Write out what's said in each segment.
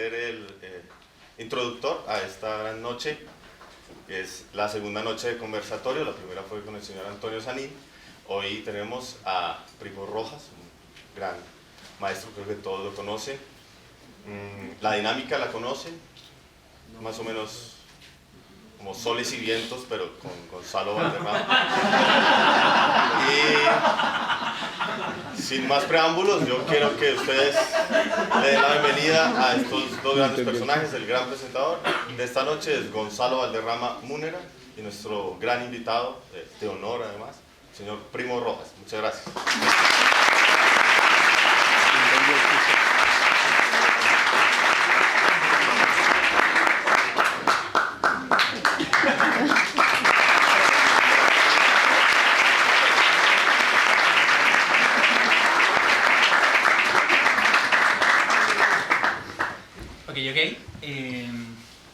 ser el introductor a esta gran noche. Es la segunda noche de conversatorio, la primera fue con el señor Antonio Sanín. Hoy tenemos a Primo Rojas, un gran maestro, creo que todos lo conocen. La dinámica la conocen, más o menos como Soles y Vientos, pero con Gonzalo Valderrama. Y sin más preámbulos, yo quiero que ustedes le den la bienvenida a estos dos grandes personajes. El gran presentador de esta noche es Gonzalo Valderrama Múnera y nuestro gran invitado, de honor además, el señor Primo Rojas. Muchas gracias.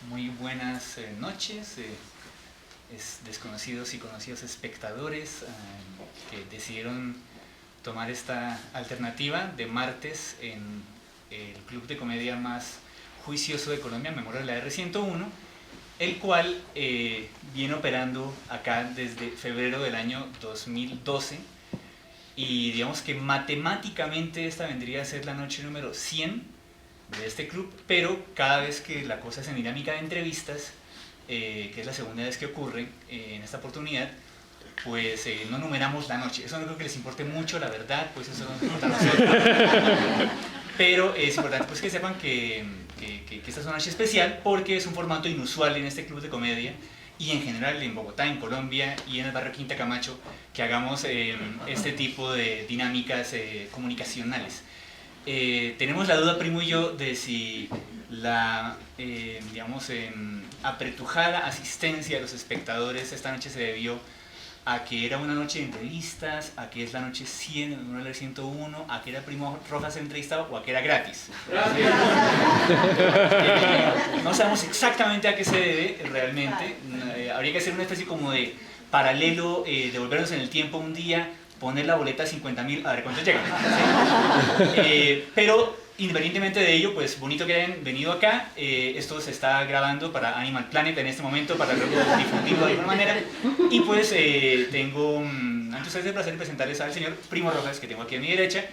Muy buenas noches, desconocidos y conocidos espectadores que decidieron tomar esta alternativa de martes en el club de comedia más juicioso de Colombia, Memoria de la R101, el cual viene operando acá desde febrero del año 2012 y digamos que matemáticamente esta vendría a ser la noche número 100 de este club, pero cada vez que la cosa es en dinámica de entrevistas, que es la segunda vez que ocurre en esta oportunidad, pues no numeramos la noche. Eso no creo que les importe mucho, la verdad, pues eso no nos importa a nosotros. Pero es importante pues, que sepan que esta es una noche especial porque es un formato inusual en este club de comedia y en general en Bogotá, en Colombia y en el barrio Quinta Camacho, que hagamos este tipo de dinámicas comunicacionales. Tenemos la duda, Primo y yo, de si la digamos, apretujada asistencia de los espectadores esta noche se debió a que era una noche de entrevistas, a que es la noche 100 en Memoria del 101, a que era Primo Rojas entrevistado o a que era gratis. No sabemos exactamente a qué se debe realmente. Habría que hacer una especie como de paralelo, devolvernos en el tiempo un día, poner la boleta a 50.000, a ver cuántos llegan. ¿Sí? Pero independientemente de ello, pues bonito que hayan venido acá. Esto se está grabando para Animal Planet en este momento, para luego difundirlo de alguna manera. Y pues tengo, ante ustedes, el placer de presentarles al señor Primo Rojas, que tengo aquí a mi derecha.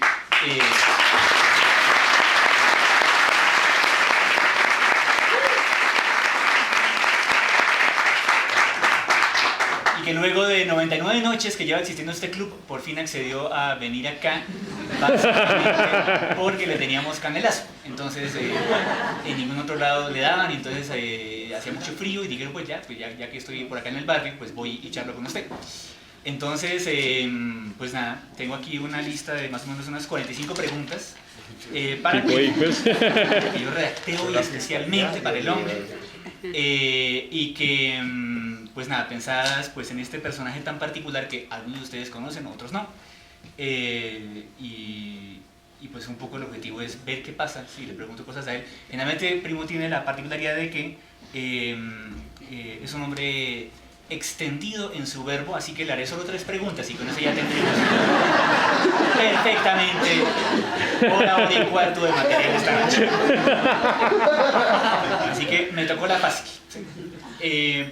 Que luego de 99 noches que lleva existiendo este club, por fin accedió a venir acá, básicamente porque le teníamos canelazo. Entonces, en ningún otro lado le daban, y entonces hacía mucho frío y dijeron, pues ya que estoy por acá en el barrio, pues voy y charlo con usted. Entonces, pues nada, tengo aquí una lista de más o menos unas 45 preguntas para que yo redacté hoy especialmente para el hombre. Y que, pues nada, pensadas pues en este personaje tan particular que algunos de ustedes conocen, otros no. Y pues un poco el objetivo es ver qué pasa si le pregunto cosas a él. Generalmente Primo tiene la particularidad de que es un hombre extendido en su verbo, así que le haré solo 3 preguntas y con eso ya tendremos perfectamente hora y cuarto de material esta noche. Así que me tocó la fácil.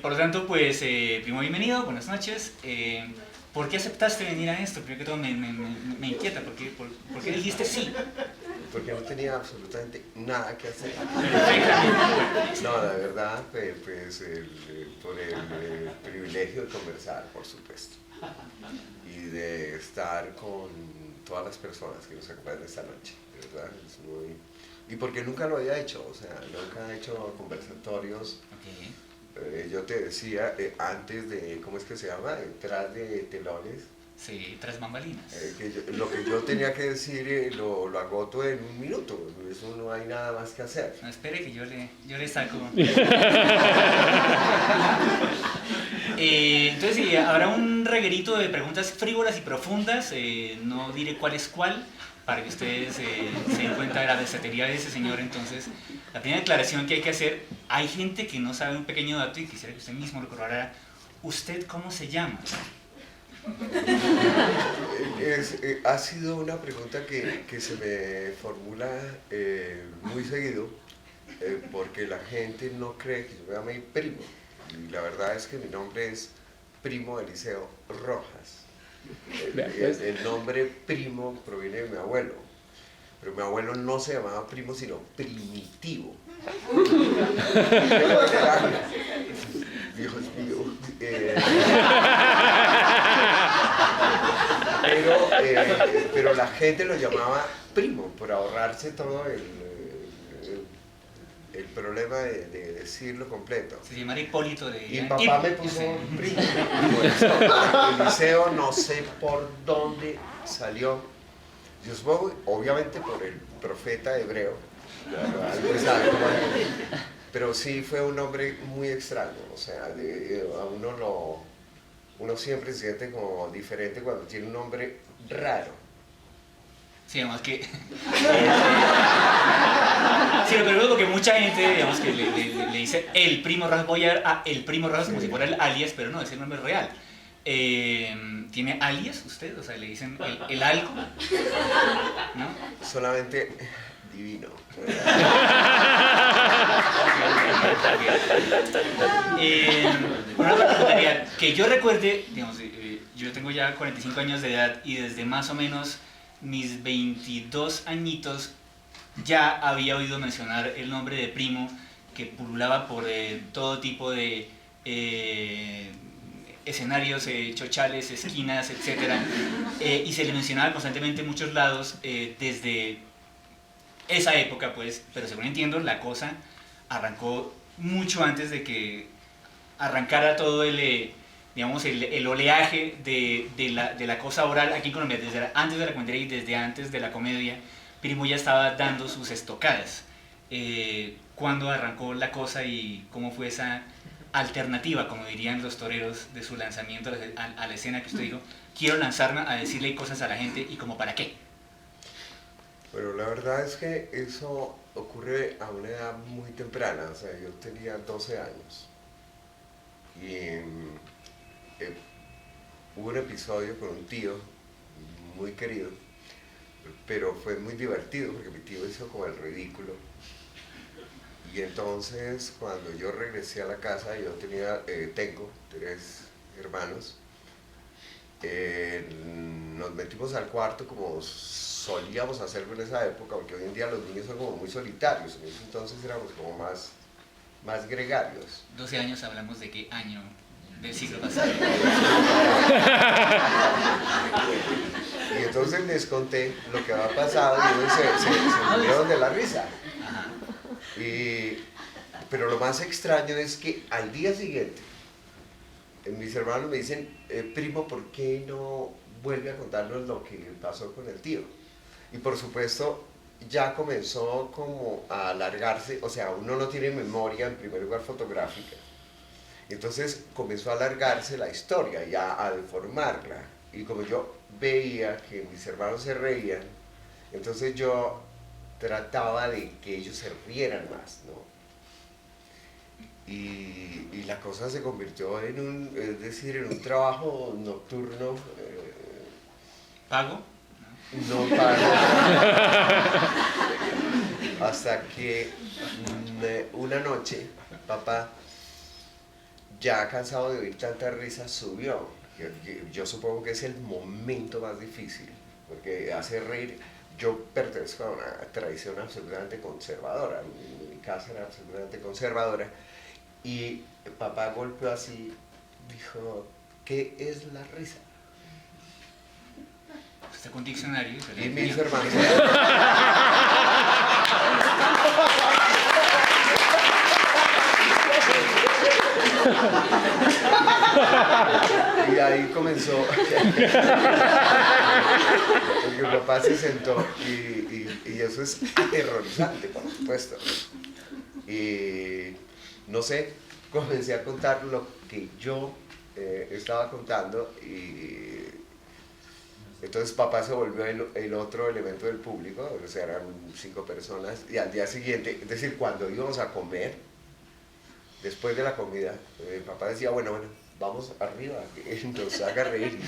Por lo tanto, pues, Primo, bienvenido, buenas noches. ¿Por qué aceptaste venir a esto? Primero que todo me inquieta, ¿por qué dijiste sí? Porque no tenía absolutamente nada que hacer. Perfectamente. No, la verdad, pues por el privilegio de conversar, por supuesto, y de estar con todas las personas que nos acompañan esta noche, ¿verdad? Es muy... Y porque nunca lo había hecho, o sea, nunca he hecho conversatorios. Okay. Yo te decía, antes de, ¿cómo es que se llama? Detrás de telones. Sí, tras bambalinas. Lo que yo tenía que decir lo agoto en 1 minuto, eso no hay nada más que hacer. No, espere que yo le saco. Entonces, sí, habrá un reguerito de preguntas frívolas y profundas, no diré cuál es cuál, para que ustedes se den cuenta de la versatilidad de ese señor. Entonces, la primera declaración que hay que hacer, hay gente que no sabe un pequeño dato y quisiera que usted mismo lo corroborara. ¿Usted cómo se llama? Ha sido una pregunta que se me formula muy seguido, porque la gente no cree que yo me llame Primo. Y la verdad es que mi nombre es Primo Eliseo Rojas. El nombre Primo proviene de mi abuelo, pero mi abuelo no se llamaba Primo, sino Primitivo. Dios mío. Pero la gente lo llamaba Primo por ahorrarse todo el problema de decirlo completo. Se llamara Hipólito de... Y papá me puso Primo. Eliseo no sé por dónde salió. Yo supongo, obviamente, por el profeta hebreo. Pero sí fue un nombre muy extraño. O sea, a uno siempre se siente como diferente cuando tiene un nombre raro. Sí, además que... sí, pero luego que mucha gente, digamos, que le dice el Primo Rojas, voy a ver a el Primo Rojas como si fuera el alias, pero no, es el nombre real. ¿Tiene alias usted? O sea, le dicen el algo, ¿no? Solamente divino. Una preguntaría, que yo recuerde, digamos, yo tengo ya 45 años de edad y desde más o menos mis 22 añitos ya había oído mencionar el nombre de Primo, que pululaba por todo tipo de escenarios, chochales, esquinas, etc. Y se le mencionaba constantemente en muchos lados desde esa época, pues, pero según entiendo, la cosa arrancó mucho antes de que arrancara todo digamos, el oleaje de la cosa oral aquí en Colombia, desde antes de la comedia y desde antes de la comedia. Primo ya estaba dando sus estocadas. ¿Cuándo arrancó la cosa y cómo fue esa alternativa, como dirían los toreros, de su lanzamiento a la escena que usted dijo? Quiero lanzarme a decirle cosas a la gente, ¿y como para qué? Bueno, la verdad es que eso ocurre a una edad muy temprana. O sea, yo tenía 12 años y hubo un episodio con un tío muy querido, pero fue muy divertido porque mi tío hizo como el ridículo. Y entonces cuando yo regresé a la casa, yo tengo 3 hermanos, nos metimos al cuarto como solíamos hacerlo en esa época, porque hoy en día los niños son como muy solitarios, en ese entonces éramos como más gregarios. 12 años, hablamos de qué año del siglo pasado. Y entonces les conté lo que había pasado y ellos se murieron de la risa. Pero lo más extraño es que al día siguiente mis hermanos me dicen, Primo, ¿por qué no vuelve a contarnos lo que pasó con el tío? Y por supuesto ya comenzó como a alargarse, o sea, uno no tiene memoria en primer lugar fotográfica. Entonces comenzó a alargarse la historia, ya a deformarla. Y como yo veía que mis hermanos se reían, entonces yo trataba de que ellos se rieran más, ¿no? Y la cosa se convirtió en un trabajo nocturno. ¿Pago? No pago. Hasta que una noche, papá, ya cansado de oír tanta risa, subió. Yo supongo que es el momento más difícil, porque hace reír. Yo pertenezco a una tradición absolutamente conservadora, mi casa era absolutamente conservadora, y papá golpeó así, dijo, ¿qué es la risa? Está con diccionario. Y mis hermanos... Y ahí comenzó, porque mi papá se sentó y eso es aterrorizante, por supuesto. Y no sé, comencé a contar lo que yo estaba contando y entonces papá se volvió el otro elemento del público, o sea, eran 5 personas, y al día siguiente, es decir, cuando íbamos a comer, después de la comida, papá decía, bueno, vamos arriba, que nos haga reír.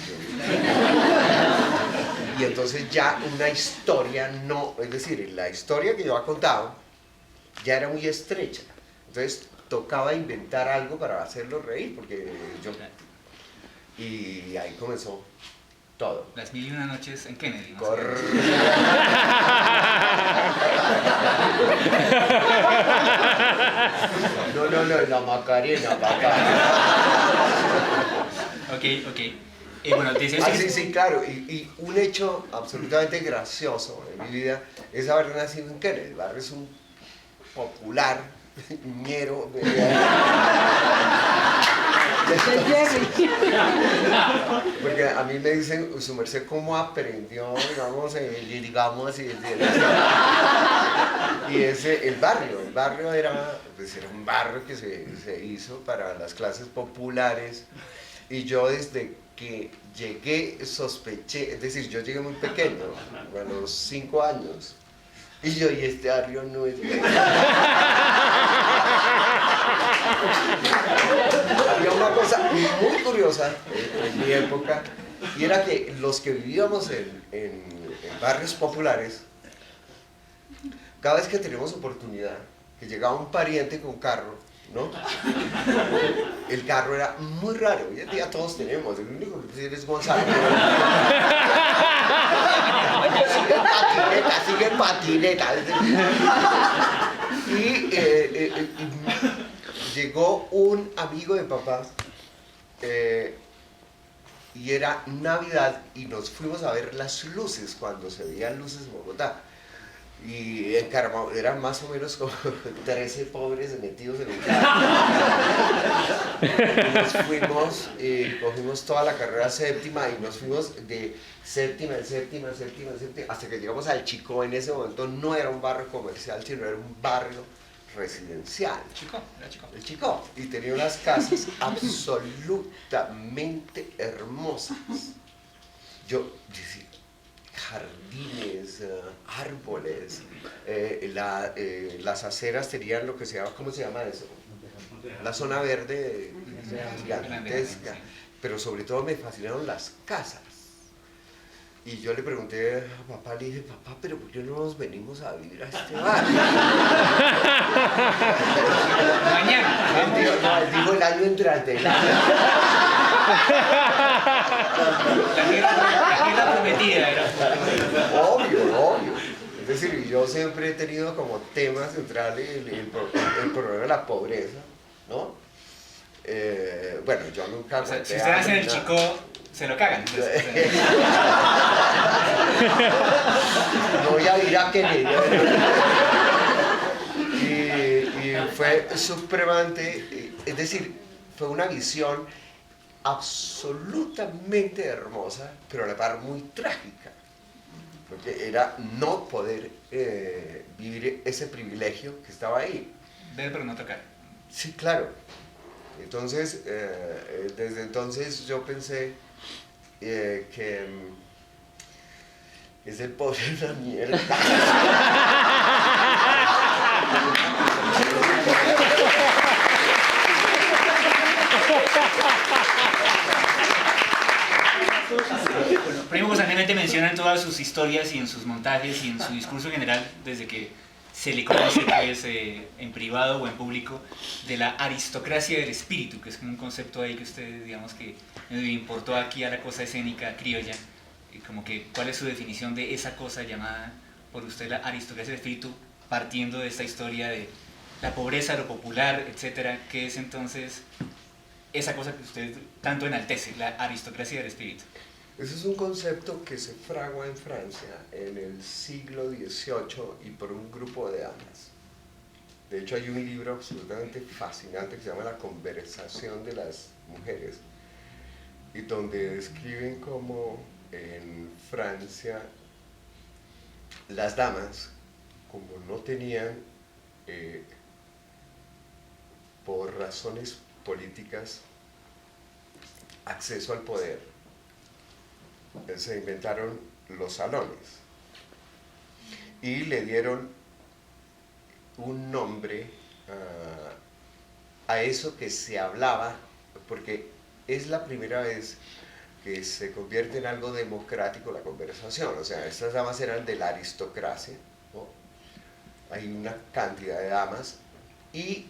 Y entonces ya una historia no, es decir, la historia que yo había contado ya era muy estrecha. Entonces tocaba inventar algo para hacerlo reír, porque yo... Y ahí comenzó todo. Las 1001 noches en Kennedy. No, la Macarena, papá. Ok. Bueno, sí, claro. Y un hecho absolutamente gracioso en mi vida es haber nacido en Kennedy. El barrio es un popular, ñero. Porque a mí me dicen, su merced, ¿cómo aprendió, digamos, y el barrio era un barrio que se hizo para las clases populares, y yo desde que llegué sospeché, es decir, yo llegué muy pequeño, a los 5 años, y este barrio no es mío. Había una cosa muy curiosa en mi época, y era que los que vivíamos en barrios populares, cada vez que teníamos oportunidad, que llegaba un pariente con carro, ¿no? El carro era muy raro. Hoy en día todos tenemos, el único que es Gonzalo. Sigue patineta. Y llegó un amigo de papá, y era Navidad, y nos fuimos a ver las luces, cuando se veían luces en Bogotá. Y eran más o menos como 13 pobres metidos en un carro. Y nos fuimos, cogimos toda la carrera séptima, y nos fuimos de séptima, hasta que llegamos al Chicó. En ese momento no era un barrio comercial, sino era un barrio residencial. El Chicó. Y tenía unas casas absolutamente hermosas. Yo decía, jardines, árboles, las aceras tenían lo que se llama, ¿cómo se llama eso? La zona verde gigantesca, pero sobre todo me fascinaron las casas. Y yo le pregunté a papá, le dije, papá, ¿pero por qué no nos venimos a vivir a este barrio? Mañana. Él dijo el año entrante. La tierra prometida era. Obvio. Es decir, yo siempre he tenido como tema central el problema de la pobreza, ¿no? Bueno, yo nunca... O sea, si ustedes hacen el Chicó, se lo cagan. No voy a ir a Kennedy. Y fue supremamente, es decir, fue una visión absolutamente hermosa, pero a la par muy trágica, porque era no poder vivir ese privilegio que estaba ahí. Ver pero no tocar. Sí, claro. Entonces, desde entonces yo pensé que es el pobre de la mierda. Bueno, Primo constantemente menciona en todas sus historias y en sus montajes y en su discurso general, desde que se le conoce pues, en privado o en público, de la aristocracia del espíritu, que es como un concepto ahí que usted, digamos, que importó aquí a la cosa escénica criolla, como que cuál es su definición de esa cosa llamada por usted la aristocracia del espíritu, partiendo de esta historia de la pobreza, lo popular, etcétera, que es entonces esa cosa que usted tanto enaltece, la aristocracia del espíritu. Ese es un concepto que se fragua en Francia en el siglo XVIII y por un grupo de damas. De hecho, hay un libro absolutamente fascinante que se llama La conversación de las mujeres, y donde describen cómo en Francia las damas, como no tenían, por razones políticas, acceso al poder, se inventaron los salones y le dieron un nombre a eso que se hablaba, porque es la primera vez que se convierte en algo democrático la conversación. O sea, estas damas eran de la aristocracia, ¿no? hay una cantidad de damas y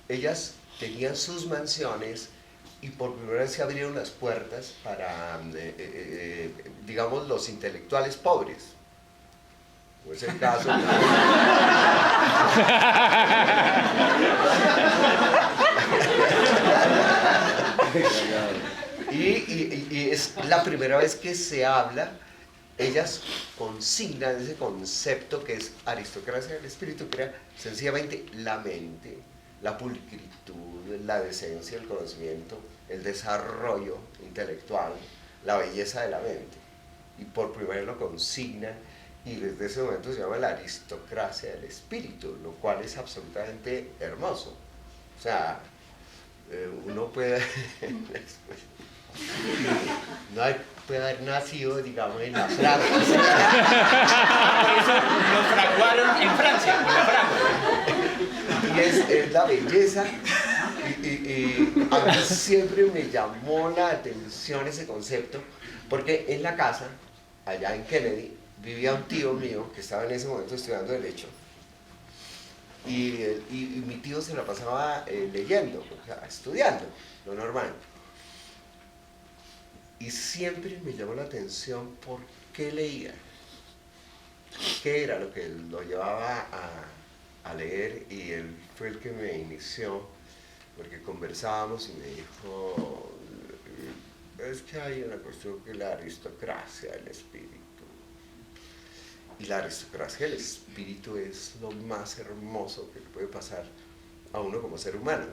ellas tenían sus mansiones y por primera vez se abrieron las puertas para, digamos, los intelectuales pobres. O es el caso. y es la primera vez que se habla, ellas consignan ese concepto que es aristocracia del espíritu, que era sencillamente la mente, la pulcritud, la decencia, el conocimiento, el desarrollo intelectual, la belleza de la mente. Y por primera vez lo consignan y desde ese momento se llama la aristocracia del espíritu, lo cual es absolutamente hermoso. O sea, uno puede puede haber nacido, digamos, en la Francia. Por eso lo fraguaron en Francia, con la fragua. Y es la belleza. Y a mí siempre me llamó la atención ese concepto, porque en la casa, allá en Kennedy, vivía un tío mío que estaba en ese momento estudiando Derecho. Y mi tío se la pasaba leyendo, o sea, estudiando, lo normal. Y siempre me llamó la atención por qué leía, qué era lo que lo llevaba a leer, y él fue el que me inició, porque conversábamos y me dijo, es que hay una cuestión que es la aristocracia del espíritu. Y la aristocracia del espíritu es lo más hermoso que le puede pasar a uno como ser humano.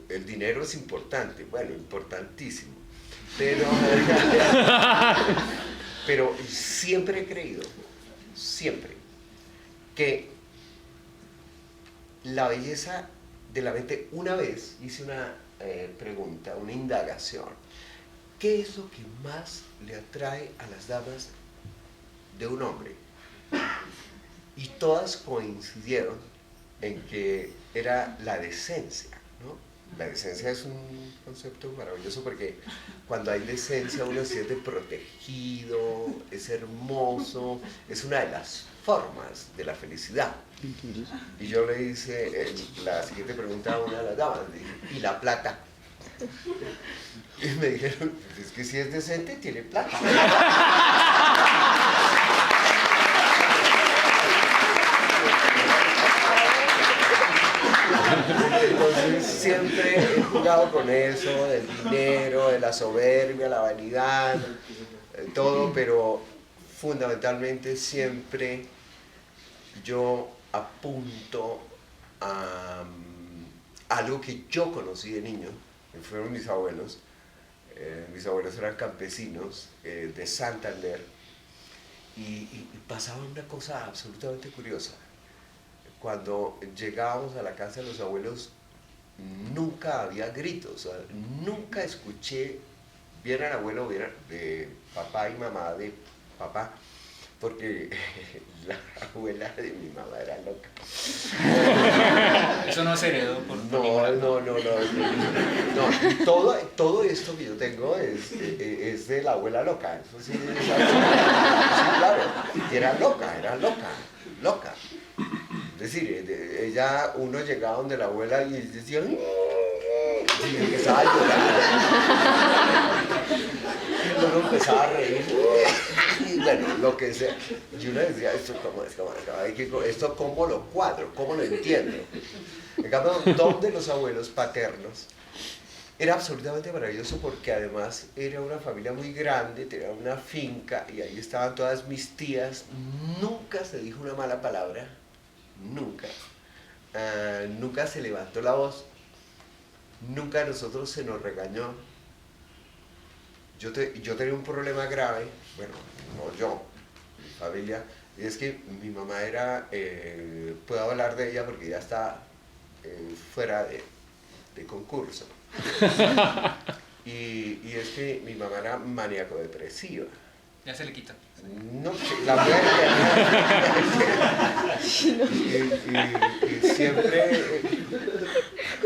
El dinero es importante, bueno, importantísimo, pero siempre he creído, siempre, que la belleza de la mente, una vez hice una pregunta, una indagación, ¿qué es lo que más le atrae a las damas de un hombre? Y todas coincidieron en que era la decencia, ¿no? La decencia es un concepto maravilloso porque cuando hay decencia uno se siente protegido, es hermoso, es una de las formas de la felicidad. Y yo le hice la siguiente pregunta a una de las damas, ¿y la plata? Y me dijeron, es que si es decente tiene plata. Entonces siempre he jugado con eso, del dinero, de la soberbia, la vanidad, todo, pero fundamentalmente siempre yo apunto a algo que yo conocí de niño, que fueron mis abuelos. Mis abuelos eran campesinos de Santander y pasaba una cosa absolutamente curiosa. Cuando llegábamos a la casa de los abuelos, nunca había gritos, o sea, nunca escuché, vieran abuelo, vieran de papá y mamá de papá, porque la abuela de mi mamá era loca. Eso no se heredó por no, todo esto que yo tengo es de la abuela loca, eso sí, sí, claro, y era loca. Es decir, uno llegaba donde la abuela y decía, y empezaba a llorar. Y uno empezaba a reír. Y bueno, lo que sea. Y uno decía, esto cómo lo cuadro, cómo lo entiendo. En cambio, donde los abuelos paternos era absolutamente maravilloso porque además era una familia muy grande, tenía una finca y ahí estaban todas mis tías. Nunca se dijo una mala palabra. Nunca. Nunca se levantó la voz, nunca a nosotros se nos regañó. Yo tenía un problema grave, bueno, no yo, mi familia, y es que mi mamá era, puedo hablar de ella porque ya está fuera de concurso. Y es que mi mamá era maníaco-depresiva. Ya se le quita. No, la y siempre,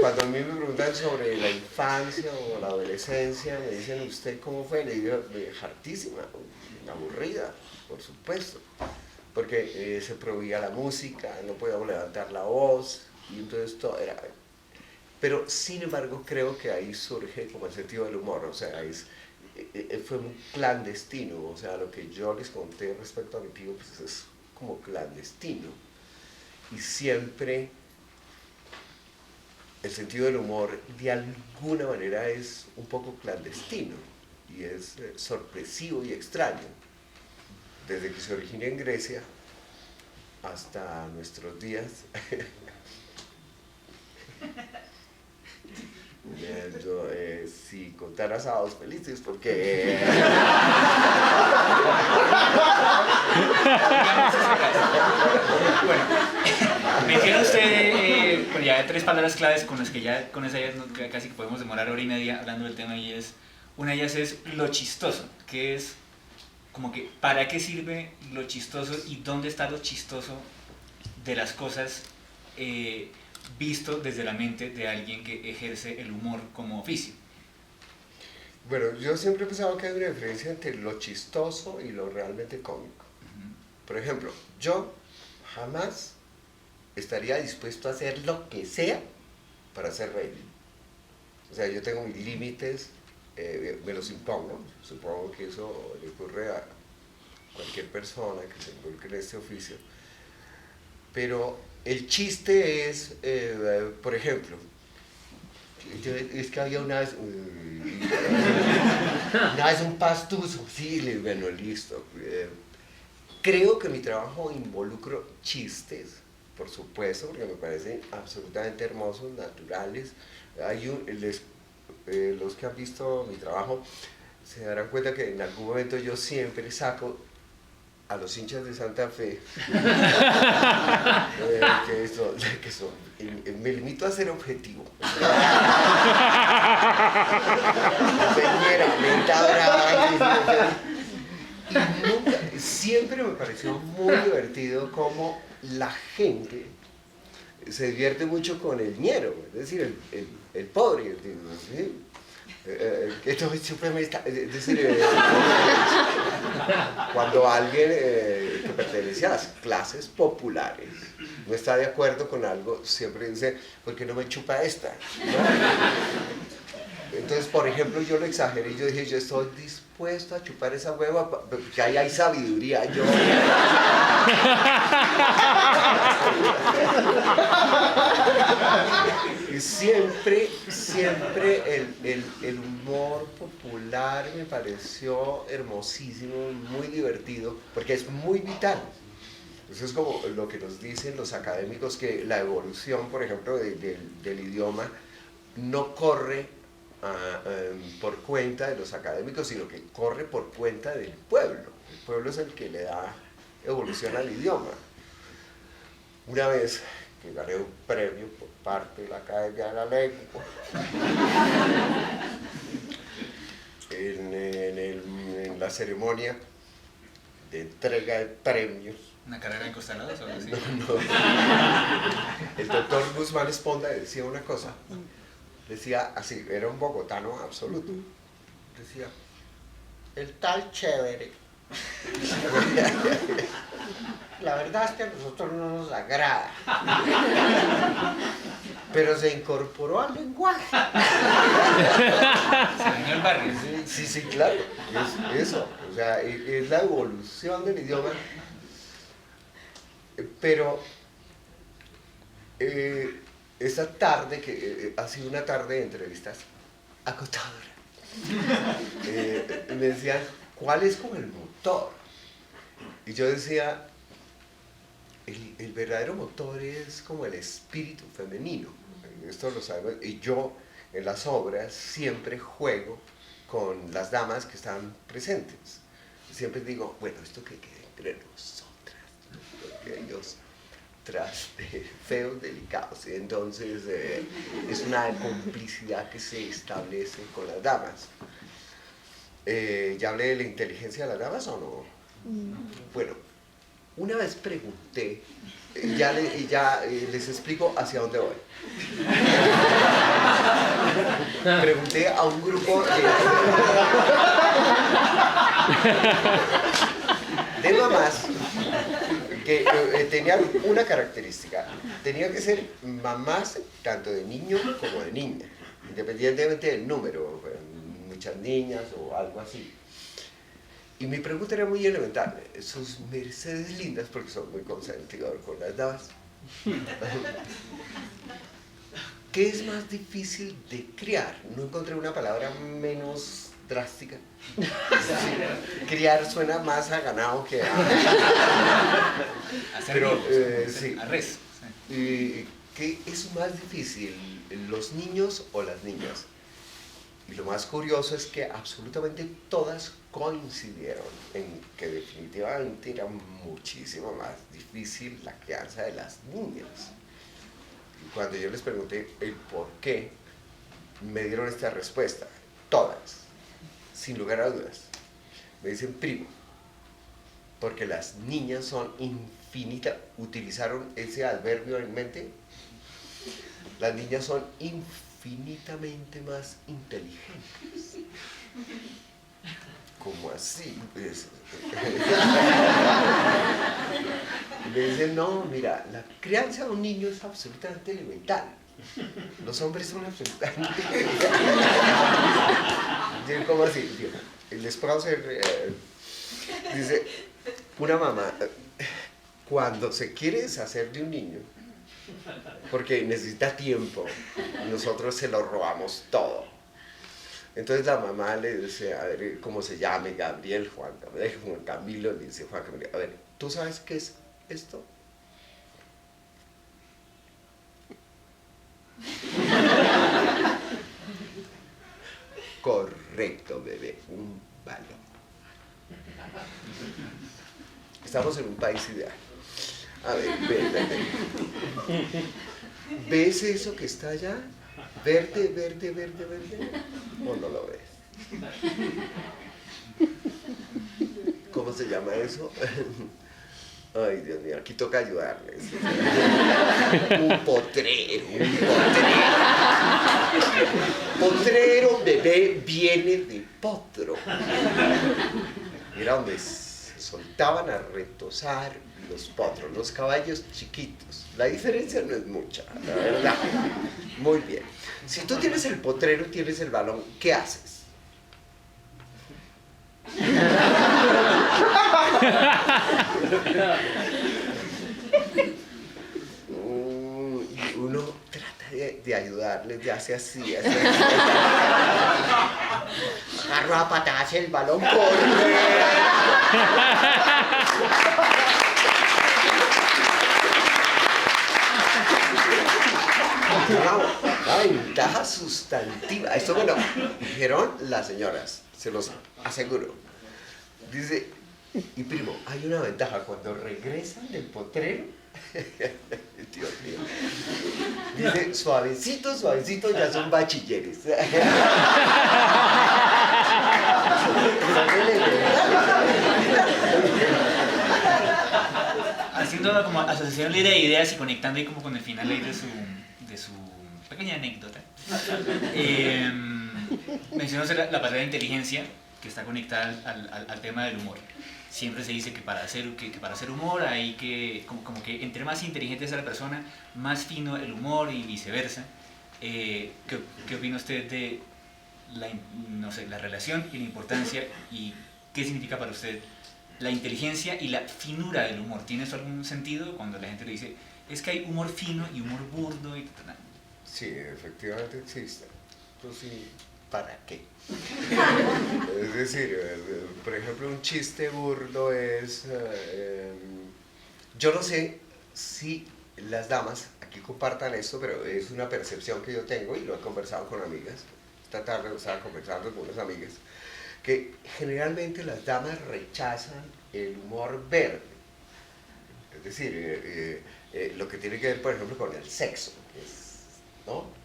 cuando a mí me preguntan sobre la infancia o la adolescencia, me dicen, ¿usted cómo fue? Le digo, hartísima, aburrida, por supuesto. porque se prohibía la música, no podíamos levantar la voz, y entonces todo era... Pero sin embargo creo que ahí surge como el sentido del humor, o sea, fue muy clandestino, o sea, lo que yo les conté respecto a mi tío pues es como clandestino, y siempre el sentido del humor de alguna manera es un poco clandestino, y es sorpresivo y extraño, desde que se origina en Grecia hasta nuestros días. Si contar asados felices, porque... Bueno, menciona usted pues ya 3 palabras claves con las que ya con esa ya casi que podemos demorar hora y media hablando del tema, y una de ellas es lo chistoso, que es como que para qué sirve lo chistoso y dónde está lo chistoso de las cosas visto desde la mente de alguien que ejerce el humor como oficio. Bueno, yo siempre he pensado que hay una diferencia entre lo chistoso y lo realmente cómico. Por ejemplo, yo jamás estaría dispuesto a hacer lo que sea para hacer reír. O sea, yo tengo mis límites, me los impongo. Supongo que eso le ocurre a cualquier persona que se involucre en este oficio. Pero el chiste es, por ejemplo, es que había una vez un pastuso, sí, bueno, listo. Creo que mi trabajo involucro chistes, por supuesto, porque me parecen absolutamente hermosos, naturales. Los que han visto mi trabajo se darán cuenta que en algún momento yo siempre saco a los hinchas de Santa Fe, me limito a ser objetivo. Señora, y nunca, siempre me pareció muy divertido cómo la gente se divierte mucho con el ñero, es decir, el pobre, ¿sí? Esto siempre me está, es decir, cuando alguien que pertenece a las clases populares no está de acuerdo con algo, siempre dice, ¿por qué no me chupa esta? ¿No? Entonces, por ejemplo, yo lo exageré y yo dije, yo estoy dispuesto a chupar esa hueva, porque ahí hay sabiduría, yo... Y siempre el humor popular me pareció hermosísimo, muy divertido, porque es muy vital. Eso es como lo que nos dicen los académicos, que la evolución, por ejemplo, del idioma no corre por cuenta de los académicos, sino que corre por cuenta del pueblo. El pueblo es el que le da evolución al idioma. Una vez que gané un premio por parte de la Academia de la Lengua, en la ceremonia de entrega de premios, ¿Una carrera en costalados o algo así? no. El doctor Guzmán Esponda decía una cosa, decía así, era un bogotano absoluto, decía, el tal chévere, la verdad es que a nosotros no nos agrada, pero se incorporó al lenguaje. Se dañó el barrio. Sí, claro, es eso, o sea, es la evolución del idioma, pero esta tarde, que ha sido una tarde de entrevistas agotadora, me decían, ¿cuál es como el motor? Y yo decía, el verdadero motor es como el espíritu femenino, esto lo sabemos, y yo en las obras siempre juego con las damas que están presentes. Siempre digo, bueno, esto que quede entre nosotras, ¿no? Porque ellos feos, delicados, entonces es una complicidad que se establece con las damas. ¿Ya hablé de la inteligencia de las damas o no? Bueno, una vez pregunté, ya les explico hacia dónde voy. Pregunté a un grupo de mamás que tenían una característica. Tenía que ser mamás tanto de niño como de niña, independientemente del número, muchas niñas o algo así. Y mi pregunta era muy elemental. Sus mercedes lindas, porque son muy consentidor con las damas. ¿Qué es más difícil de criar? No encontré una palabra menos drástica. Criar suena más a ganado que a... Pero, sí. A res. ¿Qué es más difícil, los niños o las niñas? Y lo más curioso es que absolutamente todas coincidieron en que definitivamente era muchísimo más difícil la crianza de las niñas. Y cuando yo les pregunté el por qué, me dieron esta respuesta. Todas, sin lugar a dudas. Me dicen, primo, porque las niñas son infinitas. ¿Utilizaron ese adverbio en mente? Las niñas son infinitamente más inteligentes. ¿Cómo así? Me dicen, no, mira, la crianza de un niño es absolutamente elemental. Los hombres son absolutamente elementales. ¿Cómo así? Les puedo hacer... dice, una mamá, cuando se quiere deshacer de un niño, porque necesita tiempo, nosotros se lo robamos todo. Entonces la mamá le dice, a ver, ¿cómo se llame? Gabriel, Juan Camilo, le dice Juan Camilo, a ver, ¿tú sabes qué es esto? Correcto, bebé, un balón. Estamos en un país ideal. A ver, ven. ¿Ves eso que está allá? ¿Verde, verde, verde, verde? ¿O no lo ves? ¿Cómo se llama eso? Ay, Dios mío, aquí toca ayudarles. Un potrero, un potrero. Potrero, bebé, viene de potro. Era donde se soltaban a retosar los potros, los caballos chiquitos. La diferencia no es mucha, la verdad. Muy bien. Si tú tienes el potrero, tienes el balón, ¿qué haces? Uno trata de ayudarles, de hacer así, agarra a patadas el balón, corre. La ventaja sustantiva, esto me lo dijeron las señoras, se los aseguro. Dice, y primo, hay una ventaja, cuando regresan del potrero, Dios mío, dice, suavecito, suavecito, ya son bachilleres. Haciendo como asociación libre de ideas y conectando ahí como con el final ahí de su pequeña anécdota. Mencionó la palabra inteligencia, que está conectada al tema del humor. Siempre se dice que para hacer humor hay que, como que entre más inteligente sea la persona, más fino el humor y viceversa. ¿Qué opina usted de la relación y la importancia y qué significa para usted la inteligencia y la finura del humor? ¿Tiene eso algún sentido cuando la gente le dice, es que hay humor fino y humor burdo? Sí, efectivamente existe. Entonces, ¿para qué? Es decir, por ejemplo, un chiste burdo es... yo no sé si las damas aquí compartan esto, pero es una percepción que yo tengo y lo he conversado con amigas. Esta tarde lo estaba conversando con unas amigas, que generalmente las damas rechazan el humor verde. Es decir, lo que tiene que ver, por ejemplo, con el sexo, ¿no?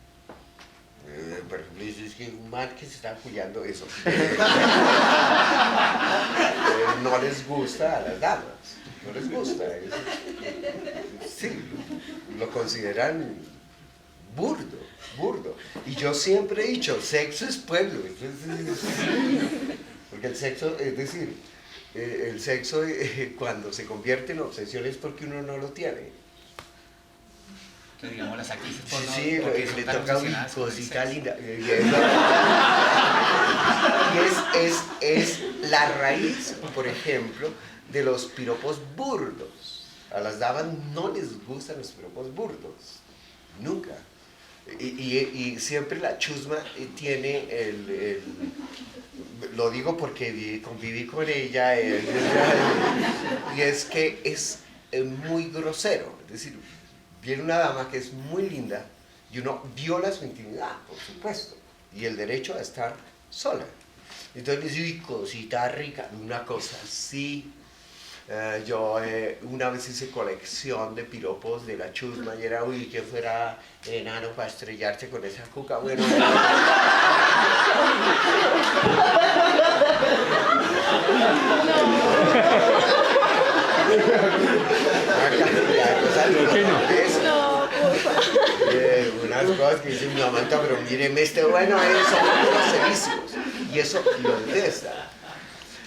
Por ejemplo, es que un man que se está cuidando eso. No les gusta a las damas, no les gusta. Sí, lo consideran burdo. Y yo siempre he dicho, sexo es pueblo. Porque el sexo, es decir, el sexo cuando se convierte en obsesión es porque uno no lo tiene. Que digamos las actrices porno, Sí, porque son le tan toca una obsesionadas con el cosita sexo. linda. Y es la raíz, por ejemplo, de los piropos burdos. A las damas no les gustan los piropos burdos, nunca. Y siempre la chusma tiene lo digo porque conviví con ella, y es que es muy grosero. Es decir, viene una dama que es muy linda y uno viola su intimidad, por supuesto, y el derecho a estar sola. Entonces le digo, "Uy, cosita rica", una cosa así. Yo una vez hice colección de piropos de la chusma y era, uy, que fuera enano para estrellarse con esa cuca. Bueno, unas cosas que dice mi mamá, pero míreme bueno, son groserísimos. Y eso lo detesta.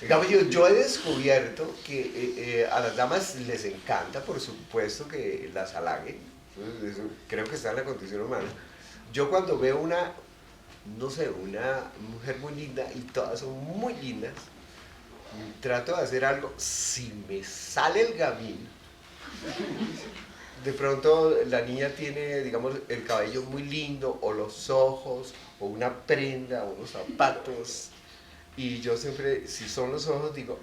Digamos, yo he descubierto que a las damas les encanta, por supuesto, que las halaguen. Eso creo que está en la condición humana. Yo cuando veo una mujer muy linda, y todas son muy lindas, trato de hacer algo. Si me sale el gamín, de pronto la niña tiene, digamos, el cabello muy lindo, o los ojos, o una prenda, o unos zapatos. Y yo siempre, si son los ojos, digo,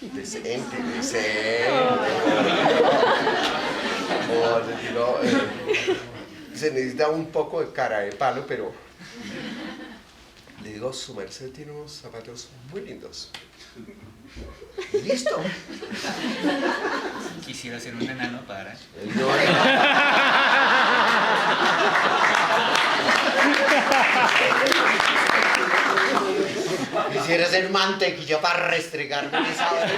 decente. O les digo, se necesita un poco de cara de palo, pero le digo, su merced tiene unos zapatos muy lindos. Listo. Quisiera ser un enano para... No, quisiera ser mantequilla para restregarme esa hora.